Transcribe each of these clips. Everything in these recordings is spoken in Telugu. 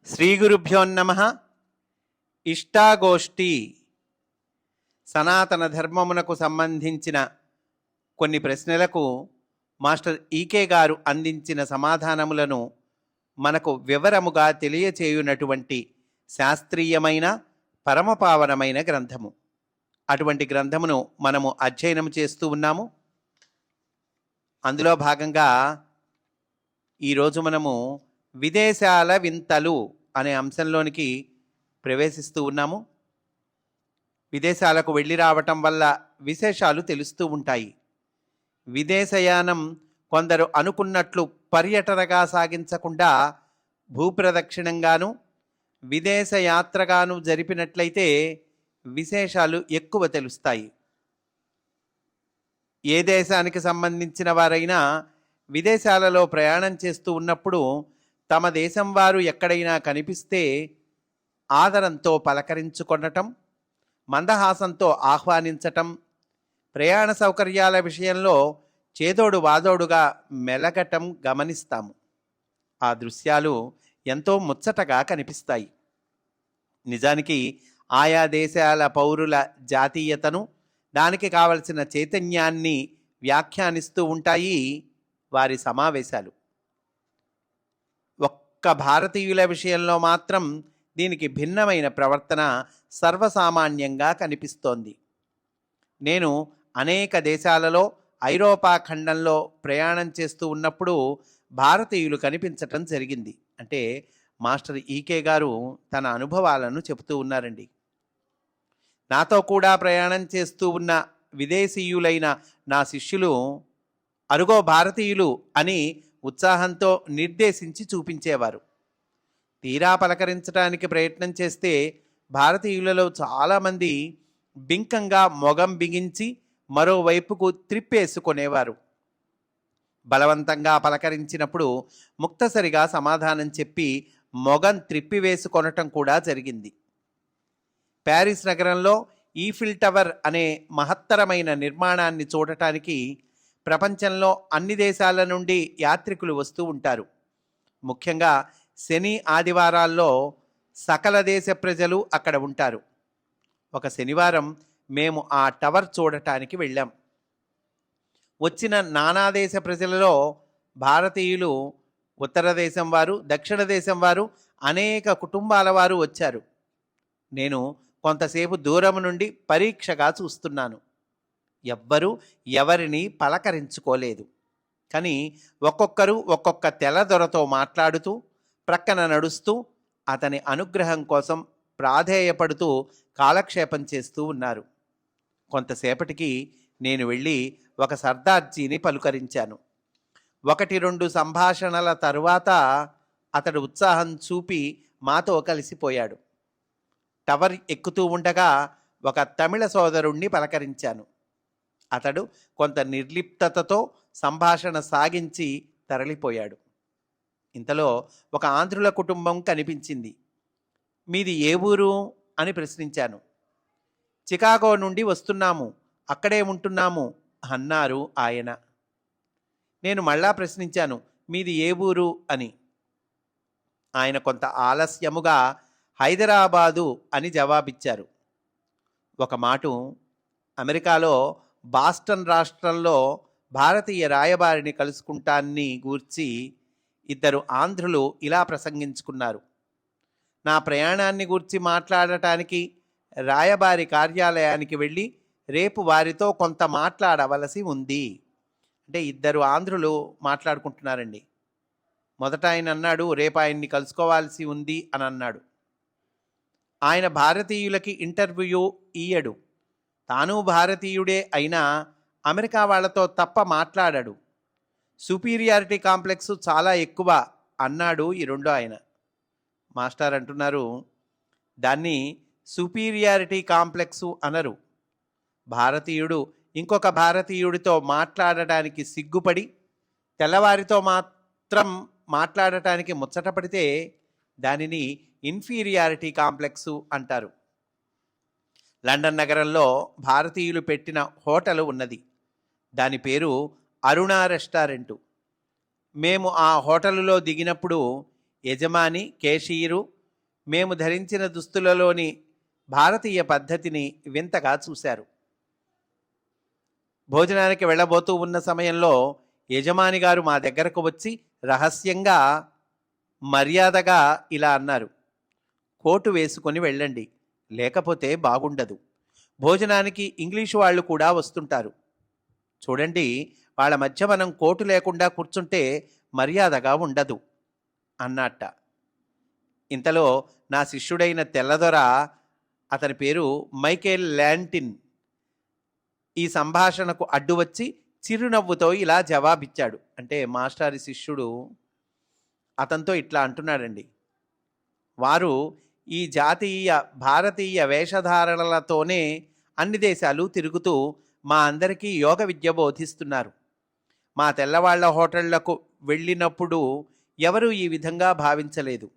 శ్రీగురుభ్యోన్నమ. ఇష్టాగోష్ఠి సనాతన ధర్మమునకు సంబంధించిన కొన్ని ప్రశ్నలకు మాస్టర్ ఈకే గారు అందించిన సమాధానములను మనకు వివరముగా తెలియచేయునటువంటి శాస్త్రీయమైన పరమపావనమైన గ్రంథము. అటువంటి గ్రంథమును మనము అధ్యయనం చేస్తూ ఉన్నాము. అందులో భాగంగా ఈరోజు మనము విదేశాల వింతలు అనే అంశంలోనికి ప్రవేశిస్తూ ఉన్నాము. విదేశాలకు వెళ్ళి రావటం వల్ల విశేషాలు తెలుస్తూ ఉంటాయి. విదేశయానం కొందరు అనుకున్నట్లు పర్యటనగా సాగించకుండా భూప్రదక్షిణంగాను విదేశయాత్రగాను జరిపినట్లయితే విశేషాలు ఎక్కువ తెలుస్తాయి. ఏ దేశానికి సంబంధించిన వారైనా విదేశాలలో ప్రయాణం చేస్తూ ఉన్నప్పుడు తమ దేశం వారు ఎక్కడైనా కనిపిస్తే ఆదరంతో పలకరించుకొనటం, మందహాసంతో ఆహ్వానించటం, ప్రయాణ సౌకర్యాల విషయంలో చేదోడు వాదోడుగా మెలగటం గమనిస్తాము. ఆ దృశ్యాలు ఎంతో ముచ్చటగా కనిపిస్తాయి. నిజానికి ఆయా దేశాల పౌరుల జాతీయతను, దానికి కావలసిన చైతన్యాన్ని వ్యాఖ్యానిస్తూ ఉంటాయి వారి సమావేశాలు. ఒక్క భారతీయుల విషయంలో మాత్రం దీనికి భిన్నమైన ప్రవర్తన సర్వసామాన్యంగా కనిపిస్తోంది. నేను అనేక దేశాలలో ఐరోపా ఖండంలో ప్రయాణం చేస్తూ ఉన్నప్పుడు భారతీయులు కనిపించటం జరిగింది. అంటే మాస్టర్ ఈకే గారు తన అనుభవాలను చెబుతూ ఉన్నారండి. నాతో కూడా ప్రయాణం చేస్తూ ఉన్న విదేశీయులైన నా శిష్యులు అరుగో భారతీయులు అని ఉత్సాహంతో నిర్దేశించి చూపించేవారు. తీరా పలకరించడానికి ప్రయత్నం చేస్తే భారతీయులలో చాలామంది బింకంగా మొగం బిగించి మరోవైపుకు త్రిప్పేసుకునేవారు. బలవంతంగా పలకరించినప్పుడు ముక్తసరిగా సమాధానం చెప్పి మొగం త్రిప్పివేసుకొనటం కూడా జరిగింది. ప్యారిస్ నగరంలో ఈఫిల్ టవర్ అనే మహత్తరమైన నిర్మాణాన్ని చూడటానికి ప్రపంచంలో అన్ని దేశాల నుండి యాత్రికులు వస్తూ ఉంటారు. ముఖ్యంగా శని ఆదివారాల్లో సకల దేశ ప్రజలు అక్కడ ఉంటారు. ఒక శనివారం మేము ఆ టవర్ చూడటానికి వెళ్ళాం. వచ్చిన నానా దేశ ప్రజలలో భారతీయులు, ఉత్తర దేశం వారు, దక్షిణ దేశం వారు, అనేక కుటుంబాల వారు వచ్చారు. నేను కొంతసేపు దూరం నుండి పరీక్షగా చూస్తున్నాను. ఎవ్వరూ ఎవరిని పలకరించుకోలేదు. కానీ ఒక్కొక్కరు ఒక్కొక్క తెల్లదొరతో మాట్లాడుతూ, ప్రక్కన నడుస్తూ, అతని అనుగ్రహం కోసం ప్రాధేయపడుతూ కాలక్షేపం చేస్తూ ఉన్నారు. కొంతసేపటికి నేను వెళ్ళి ఒక సర్దార్జీని పలుకరించాను. 1-2 సంభాషణల తరువాత అతడు ఉత్సాహం చూపి మాతో కలిసిపోయాడు. టవర్ ఎక్కుతూ ఉండగా ఒక తమిళ సోదరుణ్ణి పలకరించాను. అతడు కొంత నిర్లిప్తతతో సంభాషణ సాగించి తరలిపోయాడు. ఇంతలో ఒక ఆంధ్రుల కుటుంబం కనిపించింది. మీది ఏ ఊరు అని ప్రశ్నించాను. చికాగో నుండి వస్తున్నాము, అక్కడే ఉంటున్నాము అన్నారు ఆయన. నేను మళ్ళా ప్రశ్నించాను, మీది ఏ ఊరు అని. ఆయన కొంత ఆలస్యముగా హైదరాబాదు అని జవాబిచ్చారు. ఒక మాట అమెరికాలో బాస్టన్ రాష్ట్రంలో భారతీయ రాయబారిని కలుసుకుంటాన్ని గూర్చి 2 ఆంధ్రులు ఇలా ప్రసంగించుకున్నారు. నా ప్రయాణాన్ని గూర్చి మాట్లాడటానికి రాయబారి కార్యాలయానికి వెళ్ళి రేపు వారితో కొంత మాట్లాడవలసి ఉంది. అంటే 2 ఆంధ్రులు మాట్లాడుకుంటున్నారండి. మొదట ఆయన అన్నాడు, రేపు ఆయన్ని కలుసుకోవాల్సి ఉంది అని అన్నాడు. ఆయన భారతీయులకి ఇంటర్వ్యూ ఇయ్యడు. తాను భారతీయుడే అయినా అమెరికా వాళ్లతో తప్ప మాట్లాడాడు. సుపీరియారిటీ కాంప్లెక్స్ చాలా ఎక్కువ అన్నాడు ఈ రెండో ఆయన. మాస్టర్ అంటున్నారు, దాన్ని సుపీరియారిటీ కాంప్లెక్సు అనరు. భారతీయుడు ఇంకొక భారతీయుడితో మాట్లాడటానికి సిగ్గుపడి తెల్లవారితో మాత్రం మాట్లాడటానికి ముచ్చటపడితే దానిని ఇన్ఫీరియారిటీ కాంప్లెక్సు అంటారు. లండన్ నగరంలో భారతీయులు పెట్టిన హోటల్ ఉన్నది. దాని పేరు అరుణ రెస్టారెంటు. మేము ఆ హోటలులో దిగినప్పుడు యజమాని, కేషియరు, మేము ధరించిన దుస్తులలోని భారతీయ పద్ధతిని వింతగా చూశారు. భోజనానికి వెళ్ళబోతూ ఉన్న సమయంలో యజమాని గారు మా దగ్గరకు వచ్చి రహస్యంగా మర్యాదగా ఇలా అన్నారు: కోటు వేసుకొని వెళ్ళండి, లేకపోతే బాగుండదు. భోజనానికి ఇంగ్లీషు వాళ్ళు కూడా వస్తుంటారు. చూడండి, వాళ్ళ మధ్య మనం కోటు లేకుండా కూర్చుంటే మర్యాదగా ఉండదు అన్నట్ట. ఇంతలో నా శిష్యుడైన తెల్లదొర, అతని పేరు మైకేల్ ల్యాంటిన్, ఈ సంభాషణకు అడ్డు వచ్చి చిరునవ్వుతో ఇలా జవాబిచ్చాడు. అంటే మాస్టారి శిష్యుడు అతనితో ఇట్లా అంటున్నాడండి: వారు ఈ జాతీయ భారతీయ వేషధారణలతోనే అన్ని దేశాలు తిరుగుతూ మా అందరికీ యోగ విద్య బోధిస్తున్నారు. మా తెల్లవాళ్ల హోటళ్లకు వెళ్ళినప్పుడు ఎవరూ ఈ విధంగా భావించలేదు.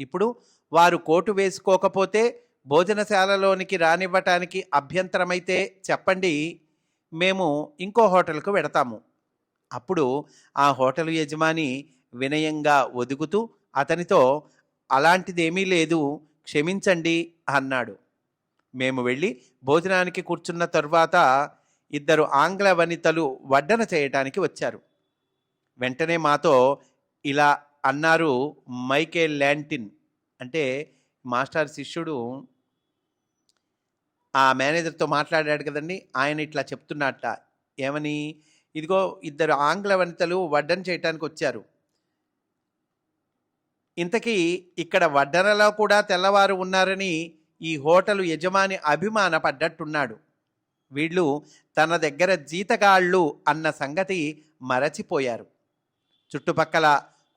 ఇప్పుడు వారు కోటు వేసుకోకపోతే భోజనశాలలోనికి రానివ్వటానికి అభ్యంతరమైతే చెప్పండి, మేము ఇంకో హోటల్కు వెడతాము. అప్పుడు ఆ హోటల్ యజమాని వినయంగా ఒదుగుతూ అతనితో, అలాంటిదేమీ లేదు, క్షమించండి అన్నాడు. మేము వెళ్ళి భోజనానికి కూర్చున్న తర్వాత ఇద్దరు ఆంగ్ల వనితలు వడ్డన చేయటానికి వచ్చారు. వెంటనే మాతో ఇలా అన్నారు మైకేల్ ల్యాంటిన్, అంటే మాస్టర్ శిష్యుడు ఆ మేనేజర్తో మాట్లాడాడు కదండి, ఆయన ఇట్లా చెప్తున్నట్ట. ఏమని? ఇదిగో ఇద్దరు ఆంగ్ల వనితలు వడ్డన చేయటానికి వచ్చారు. ఇంతకీ ఇక్కడ వడ్డనలో కూడా తెల్లవారు ఉన్నారని ఈ హోటలు యజమాని అభిమానపడ్డట్టున్నాడు. వీళ్ళు తన దగ్గర జీతగాళ్ళు అన్న సంగతి మరచిపోయారు. చుట్టుపక్కల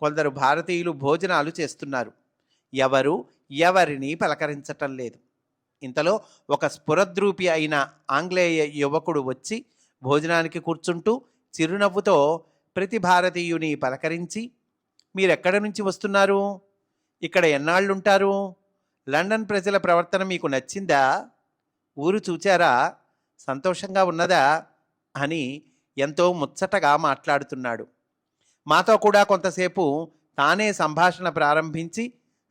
కొందరు భారతీయులు భోజనాలు చేస్తున్నారు. ఎవరు ఎవరిని పలకరించటం లేదు. ఇంతలో ఒక స్ఫురద్రూపి అయిన ఆంగ్లేయ యువకుడు వచ్చి భోజనానికి కూర్చుంటూ చిరునవ్వుతో ప్రతి భారతీయుని పలకరించి, మీరెక్కడి నుంచి వస్తున్నారు? ఇక్కడ ఎన్నాళ్ళుంటారు? లండన్ ప్రజల ప్రవర్తన మీకు నచ్చిందా? ఊరు చూచారా? సంతోషంగా ఉన్నదా? అని ఎంతో ముచ్చటగా మాట్లాడుతున్నాడు. మాతో కూడా కొంతసేపు తానే సంభాషణ ప్రారంభించి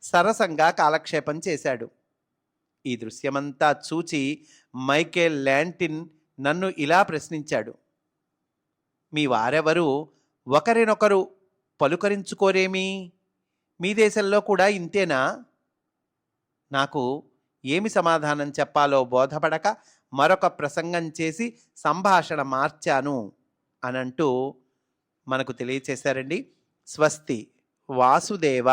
సరసంగా కాలక్షేపం చేశాడు. ఈ దృశ్యమంతా చూచి మైకేల్ ల్యాంటిన్ నన్ను ఇలా ప్రశ్నించాడు: మీ వారెవరు ఒకరినొకరు పలుకరించుకోరేమి? మీ దేశంలో కూడా ఇంతేనా? నాకు ఏమి సమాధానం చెప్పాలో బోధపడక మరొక ప్రసంగం చేసి సంభాషణ మార్చాను అనంటూ మనకు తెలియచేశారండి. స్వస్తి. వాసుదేవ.